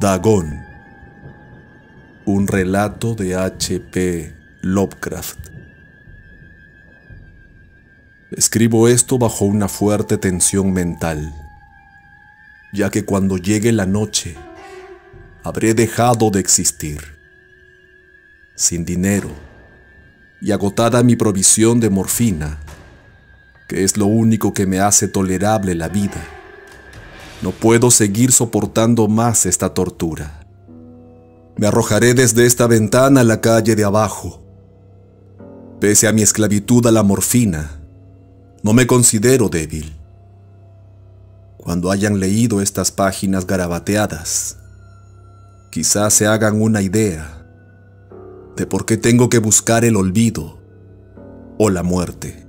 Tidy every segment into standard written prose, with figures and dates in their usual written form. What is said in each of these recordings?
Dagon. Un relato de H.P. Lovecraft. Escribo esto bajo una fuerte tensión mental, ya que cuando llegue la noche, habré dejado de existir. Sin dinero y agotada mi provisión de morfina, que es lo único que me hace tolerable la vida, no puedo seguir soportando más esta tortura. Me arrojaré desde esta ventana a la calle de abajo. Pese a mi esclavitud a la morfina, no me considero débil. Cuando hayan leído estas páginas garabateadas, quizás se hagan una idea de por qué tengo que buscar el olvido o la muerte.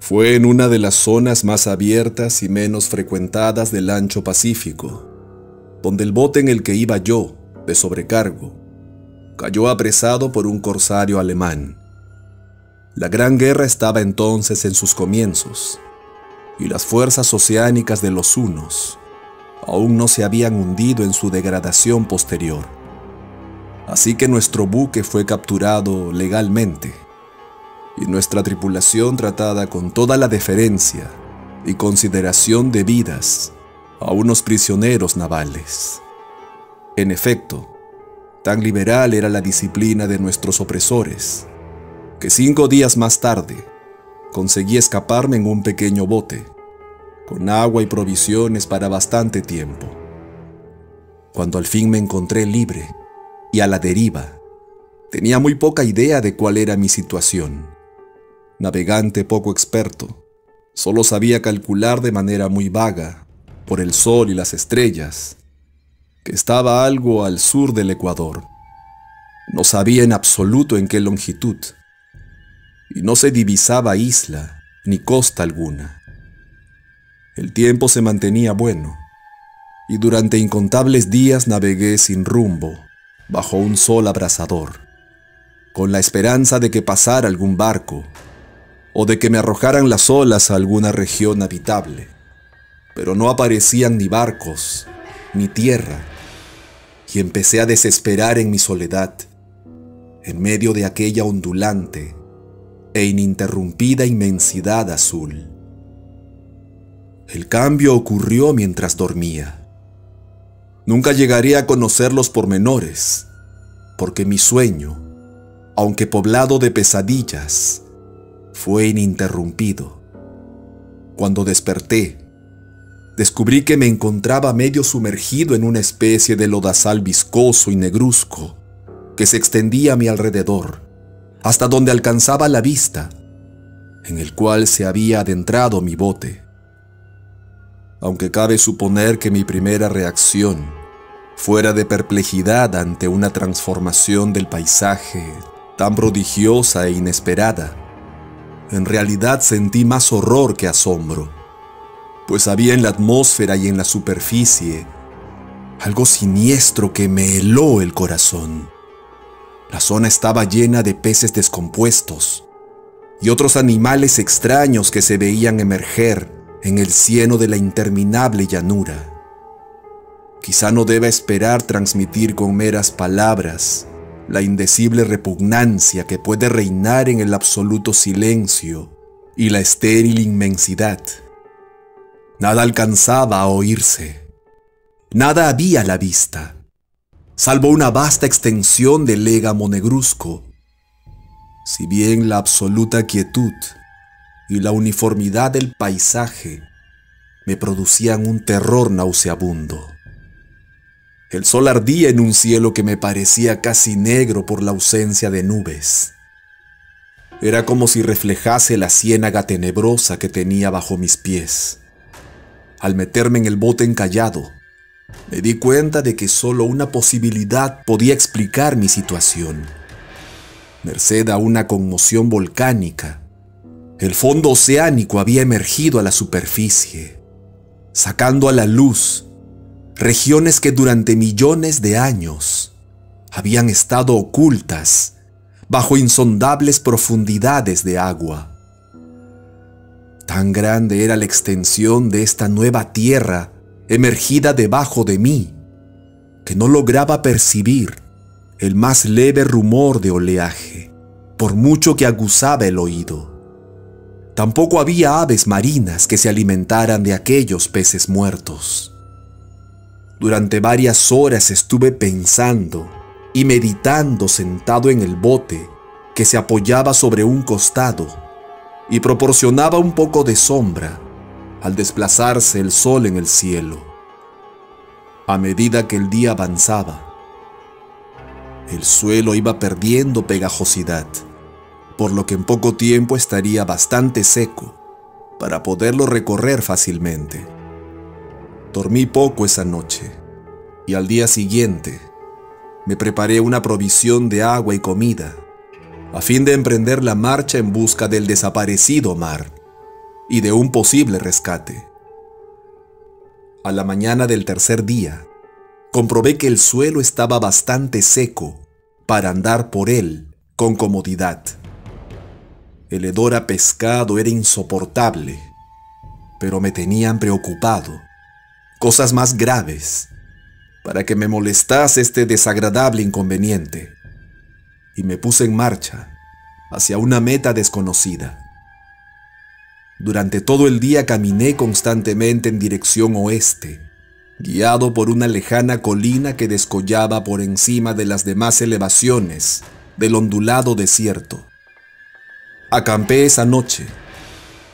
Fue en una de las zonas más abiertas y menos frecuentadas del ancho Pacífico, donde el bote en el que iba yo, de sobrecargo, cayó apresado por un corsario alemán. La Gran Guerra estaba entonces en sus comienzos, y las fuerzas oceánicas de los hunos aún no se habían hundido en su degradación posterior. Así que nuestro buque fue capturado legalmente, y nuestra tripulación tratada con toda la deferencia y consideración debidas a unos prisioneros navales. En efecto, tan liberal era la disciplina de nuestros opresores, que 5 días más tarde conseguí escaparme en un pequeño bote, con agua y provisiones para bastante tiempo. Cuando al fin me encontré libre y a la deriva, tenía muy poca idea de cuál era mi situación. Navegante poco experto, solo sabía calcular de manera muy vaga, por el sol y las estrellas, que estaba algo al sur del Ecuador. No sabía en absoluto en qué longitud, y no se divisaba isla ni costa alguna. El tiempo se mantenía bueno, y durante incontables días navegué sin rumbo, bajo un sol abrasador, con la esperanza de que pasara algún barco, o de que me arrojaran las olas a alguna región habitable. Pero no aparecían ni barcos, ni tierra, y empecé a desesperar en mi soledad, en medio de aquella ondulante e ininterrumpida inmensidad azul. El cambio ocurrió mientras dormía. Nunca llegaré a conocer los pormenores, porque mi sueño, aunque poblado de pesadillas, fue ininterrumpido. Cuando desperté, descubrí que me encontraba medio sumergido en una especie de lodazal viscoso y negruzco que se extendía a mi alrededor, hasta donde alcanzaba la vista, en el cual se había adentrado mi bote. Aunque cabe suponer que mi primera reacción fuera de perplejidad ante una transformación del paisaje tan prodigiosa e inesperada, en realidad sentí más horror que asombro, pues había en la atmósfera y en la superficie algo siniestro que me heló el corazón. La zona estaba llena de peces descompuestos y otros animales extraños que se veían emerger en el cieno de la interminable llanura. Quizá no deba esperar transmitir con meras palabras la indecible repugnancia que puede reinar en el absoluto silencio y la estéril inmensidad. Nada alcanzaba a oírse, nada había a la vista, salvo una vasta extensión de légamo negruzco. Si bien la absoluta quietud y la uniformidad del paisaje me producían un terror nauseabundo. El sol ardía en un cielo que me parecía casi negro por la ausencia de nubes. Era como si reflejase la ciénaga tenebrosa que tenía bajo mis pies. Al meterme en el bote encallado, me di cuenta de que solo una posibilidad podía explicar mi situación. Merced a una conmoción volcánica, el fondo oceánico había emergido a la superficie, sacando a la luz regiones que durante millones de años habían estado ocultas bajo insondables profundidades de agua. Tan grande era la extensión de esta nueva tierra emergida debajo de mí, que no lograba percibir el más leve rumor de oleaje, por mucho que aguzaba el oído. Tampoco había aves marinas que se alimentaran de aquellos peces muertos. Durante varias horas estuve pensando y meditando sentado en el bote que se apoyaba sobre un costado y proporcionaba un poco de sombra al desplazarse el sol en el cielo. A medida que el día avanzaba, el suelo iba perdiendo pegajosidad, por lo que en poco tiempo estaría bastante seco para poderlo recorrer fácilmente. Dormí poco esa noche y al día siguiente me preparé una provisión de agua y comida a fin de emprender la marcha en busca del desaparecido Omar y de un posible rescate. A la mañana del tercer día, comprobé que el suelo estaba bastante seco para andar por él con comodidad. El hedor a pescado era insoportable, pero me tenían preocupado cosas más graves para que me molestase este desagradable inconveniente, y me puse en marcha hacia una meta desconocida. Durante todo el día caminé constantemente en dirección oeste, guiado por una lejana colina que descollaba por encima de las demás elevaciones del ondulado desierto. Acampé esa noche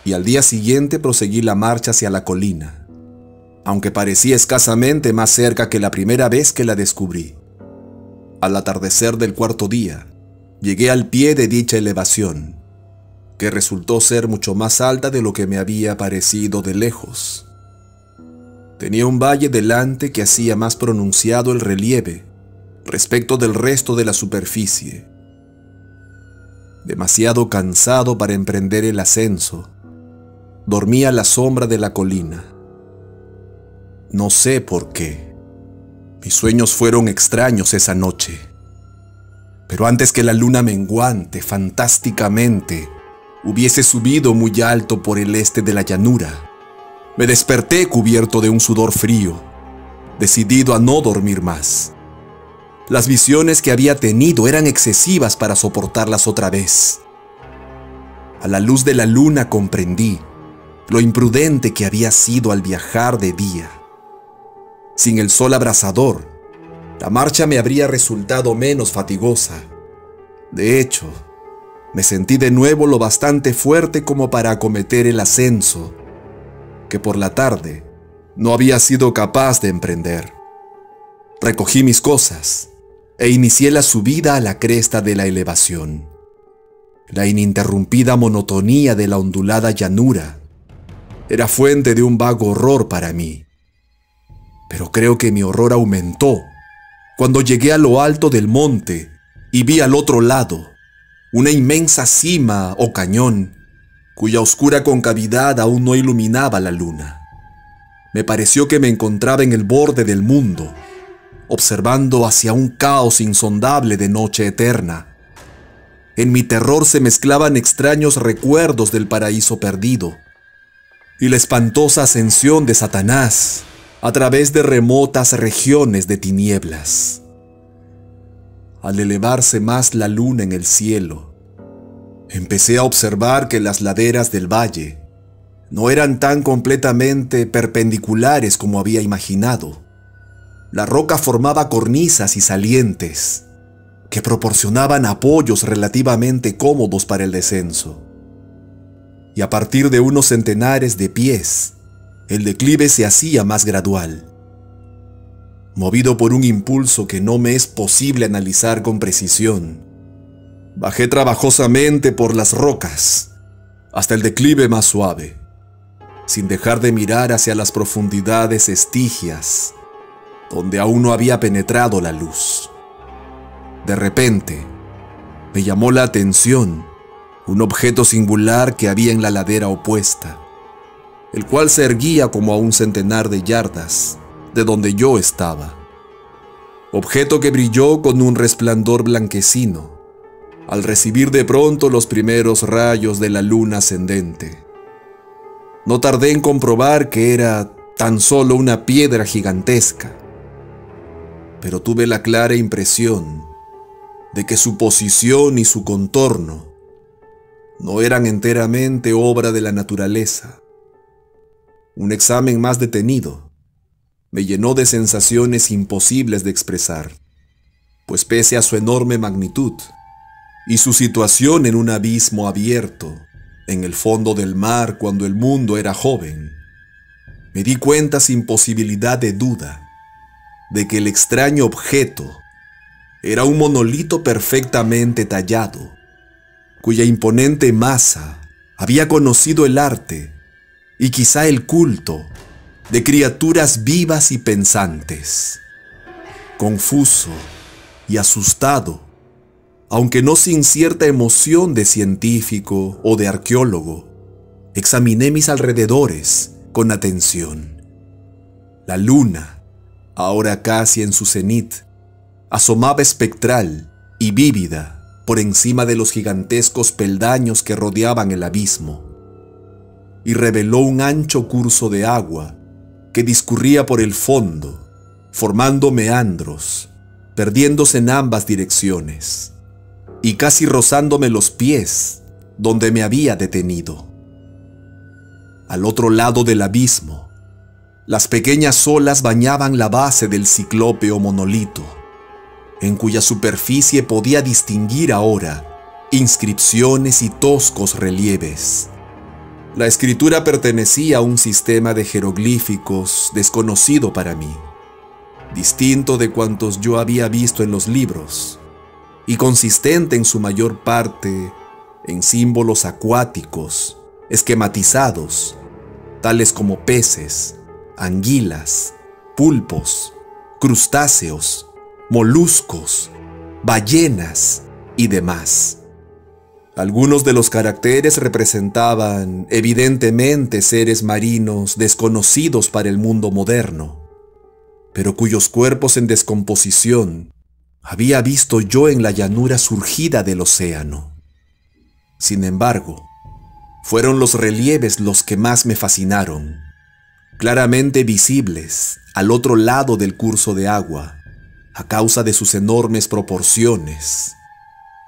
y al día siguiente proseguí la marcha hacia la colina, aunque parecía escasamente más cerca que la primera vez que la descubrí. Al atardecer del cuarto día, llegué al pie de dicha elevación, que resultó ser mucho más alta de lo que me había parecido de lejos. Tenía un valle delante que hacía más pronunciado el relieve respecto del resto de la superficie. Demasiado cansado para emprender el ascenso, dormí a la sombra de la colina. No sé por qué. Mis sueños fueron extraños esa noche. Pero antes que la luna menguante fantásticamente hubiese subido muy alto por el este de la llanura, me desperté cubierto de un sudor frío, decidido a no dormir más. Las visiones que había tenido eran excesivas para soportarlas otra vez. A la luz de la luna comprendí lo imprudente que había sido al viajar de día. Sin el sol abrasador, la marcha me habría resultado menos fatigosa. De hecho, me sentí de nuevo lo bastante fuerte como para acometer el ascenso, que por la tarde no había sido capaz de emprender. Recogí mis cosas e inicié la subida a la cresta de la elevación. La ininterrumpida monotonía de la ondulada llanura era fuente de un vago horror para mí. Pero creo que mi horror aumentó cuando llegué a lo alto del monte y vi al otro lado una inmensa cima o cañón, cuya oscura concavidad aún no iluminaba la luna. Me pareció que me encontraba en el borde del mundo, observando hacia un caos insondable de noche eterna. En mi terror se mezclaban extraños recuerdos del paraíso perdido y la espantosa ascensión de Satanás a través de remotas regiones de tinieblas. Al elevarse más la luna en el cielo, empecé a observar que las laderas del valle no eran tan completamente perpendiculares como había imaginado. La roca formaba cornisas y salientes que proporcionaban apoyos relativamente cómodos para el descenso. Y a partir de unos centenares de pies, el declive se hacía más gradual. Movido por un impulso que no me es posible analizar con precisión, bajé trabajosamente por las rocas hasta el declive más suave, sin dejar de mirar hacia las profundidades estigias, donde aún no había penetrado la luz. De repente, me llamó la atención un objeto singular que había en la ladera opuesta, el cual se erguía como a un centenar de yardas de donde yo estaba. Objeto que brilló con un resplandor blanquecino al recibir de pronto los primeros rayos de la luna ascendente. No tardé en comprobar que era tan solo una piedra gigantesca. Pero tuve la clara impresión de que su posición y su contorno no eran enteramente obra de la naturaleza. Un examen más detenido me llenó de sensaciones imposibles de expresar, pues pese a su enorme magnitud y su situación en un abismo abierto en el fondo del mar cuando el mundo era joven, me di cuenta sin posibilidad de duda de que el extraño objeto era un monolito perfectamente tallado, cuya imponente masa había conocido el arte y quizá el culto de criaturas vivas y pensantes. Confuso y asustado, aunque no sin cierta emoción de científico o de arqueólogo, examiné mis alrededores con atención. La luna, ahora casi en su cenit, asomaba espectral y vívida por encima de los gigantescos peldaños que rodeaban el abismo, y reveló un ancho curso de agua que discurría por el fondo, formando meandros, perdiéndose en ambas direcciones, y casi rozándome los pies donde me había detenido. Al otro lado del abismo, las pequeñas olas bañaban la base del ciclópeo monolito, en cuya superficie podía distinguir ahora inscripciones y toscos relieves. La escritura pertenecía a un sistema de jeroglíficos desconocido para mí, distinto de cuantos yo había visto en los libros, y consistente en su mayor parte en símbolos acuáticos, esquematizados, tales como peces, anguilas, pulpos, crustáceos, moluscos, ballenas y demás. Algunos de los caracteres representaban evidentemente seres marinos desconocidos para el mundo moderno, pero cuyos cuerpos en descomposición había visto yo en la llanura surgida del océano. Sin embargo, fueron los relieves los que más me fascinaron, claramente visibles al otro lado del curso de agua, a causa de sus enormes proporciones.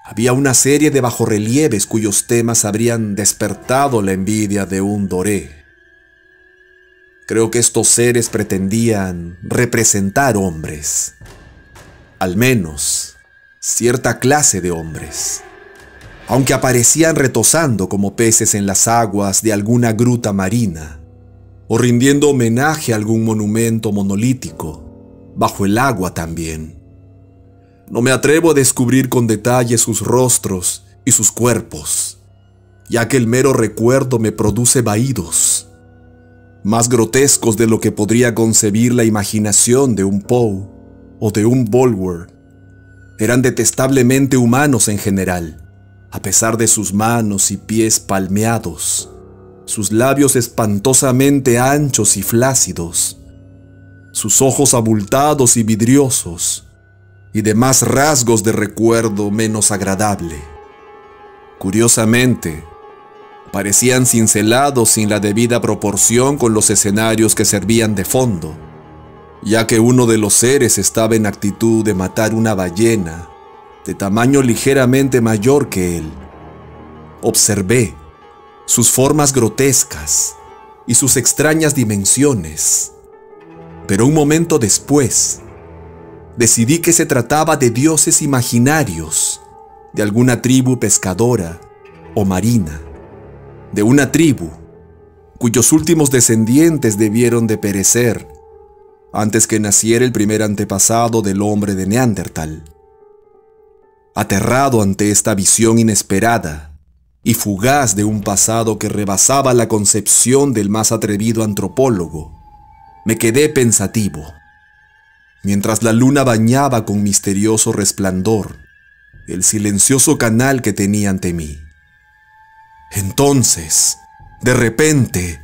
Había una serie de bajorrelieves cuyos temas habrían despertado la envidia de un doré. Creo que estos seres pretendían representar hombres, al menos cierta clase de hombres, aunque aparecían retozando como peces en las aguas de alguna gruta marina, o rindiendo homenaje a algún monumento monolítico, bajo el agua también. No me atrevo a descubrir con detalle sus rostros y sus cuerpos, ya que el mero recuerdo me produce vaídos, más grotescos de lo que podría concebir la imaginación de un Poe o de un Bulwer. Eran detestablemente humanos en general, a pesar de sus manos y pies palmeados, sus labios espantosamente anchos y flácidos, sus ojos abultados y vidriosos, y demás rasgos de recuerdo menos agradable. Curiosamente, parecían cincelados sin la debida proporción con los escenarios que servían de fondo, ya que uno de los seres estaba en actitud de matar una ballena de tamaño ligeramente mayor que él. Observé sus formas grotescas y sus extrañas dimensiones, pero un momento después decidí que se trataba de dioses imaginarios de alguna tribu pescadora o marina, de una tribu cuyos últimos descendientes debieron de perecer antes que naciera el primer antepasado del hombre de Neandertal. Aterrado ante esta visión inesperada y fugaz de un pasado que rebasaba la concepción del más atrevido antropólogo, me quedé pensativo, mientras la luna bañaba con misterioso resplandor el silencioso canal que tenía ante mí. Entonces, de repente,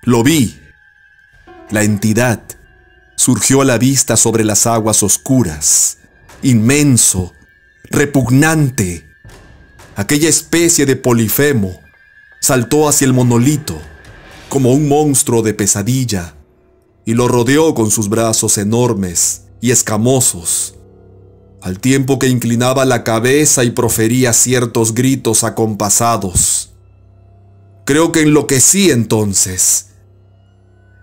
lo vi. La entidad surgió a la vista sobre las aguas oscuras, inmenso, repugnante. Aquella especie de Polifemo saltó hacia el monolito como un monstruo de pesadilla, y lo rodeó con sus brazos enormes y escamosos, al tiempo que inclinaba la cabeza y profería ciertos gritos acompasados. Creo que enloquecí entonces.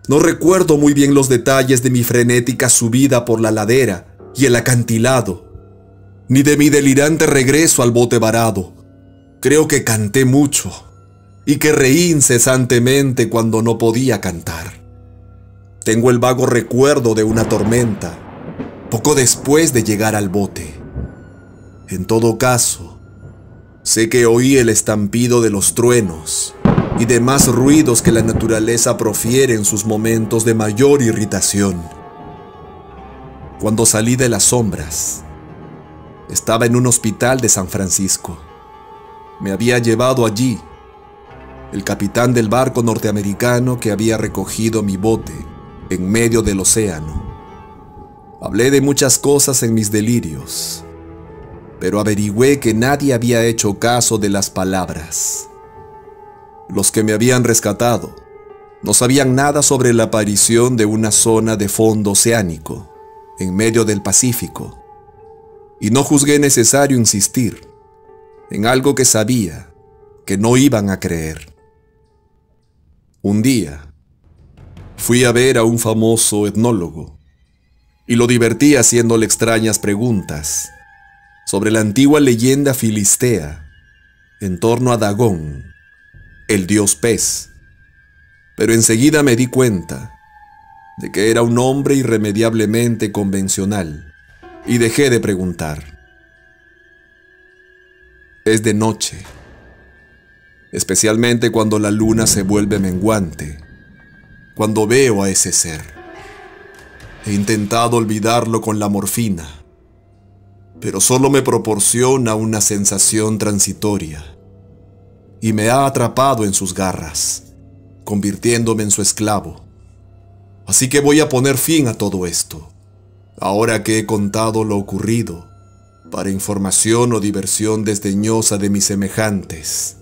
No recuerdo muy bien los detalles de mi frenética subida por la ladera y el acantilado, ni de mi delirante regreso al bote varado. Creo que canté mucho y que reí incesantemente cuando no podía cantar. Tengo el vago recuerdo de una tormenta, poco después de llegar al bote. En todo caso, sé que oí el estampido de los truenos y demás ruidos que la naturaleza profiere en sus momentos de mayor irritación. Cuando salí de las sombras, estaba en un hospital de San Francisco. Me había llevado allí el capitán del barco norteamericano que había recogido mi bote en medio del océano. Hablé de muchas cosas en mis delirios, pero averigüé que nadie había hecho caso de las palabras. Los que me habían rescatado no sabían nada sobre la aparición de una zona de fondo oceánico en medio del Pacífico, y no juzgué necesario insistir en algo que sabía que no iban a creer. Un día fui a ver a un famoso etnólogo y lo divertí haciéndole extrañas preguntas sobre la antigua leyenda filistea en torno a Dagón, el dios pez. Pero enseguida me di cuenta de que era un hombre irremediablemente convencional y dejé de preguntar. Es de noche, especialmente cuando la luna se vuelve menguante, cuando veo a ese ser. He intentado olvidarlo con la morfina, pero solo me proporciona una sensación transitoria y me ha atrapado en sus garras, convirtiéndome en su esclavo. Así que voy a poner fin a todo esto, ahora que he contado lo ocurrido, para información o diversión desdeñosa de mis semejantes.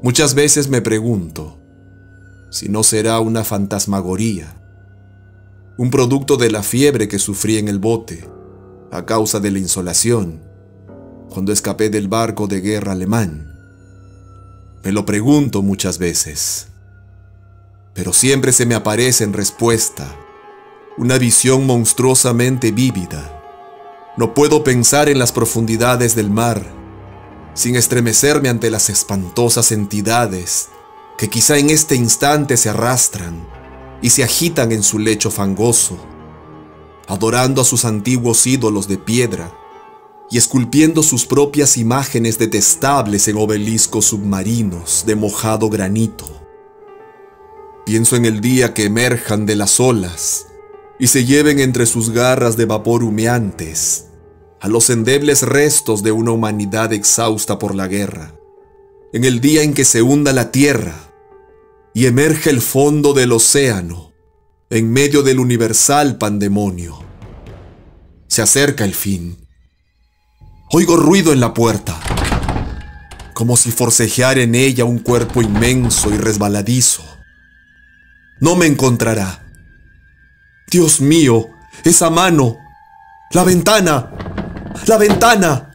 Muchas veces me pregunto si no será una fantasmagoría, un producto de la fiebre que sufrí en el bote a causa de la insolación cuando escapé del barco de guerra alemán. Me lo pregunto muchas veces, pero siempre se me aparece en respuesta una visión monstruosamente vívida. No puedo pensar en las profundidades del mar sin estremecerme ante las espantosas entidades que quizá en este instante se arrastran y se agitan en su lecho fangoso, adorando a sus antiguos ídolos de piedra y esculpiendo sus propias imágenes detestables en obeliscos submarinos de mojado granito. Pienso en el día que emerjan de las olas y se lleven entre sus garras de vapor humeantes a los endebles restos de una humanidad exhausta por la guerra, en el día en que se hunda la tierra y emerge el fondo del océano en medio del universal pandemonio. Se acerca el fin. Oigo ruido en la puerta, como si forcejeara en ella un cuerpo inmenso y resbaladizo. No me encontrará. Dios mío, esa mano. ¡La ventana! ¡La ventana!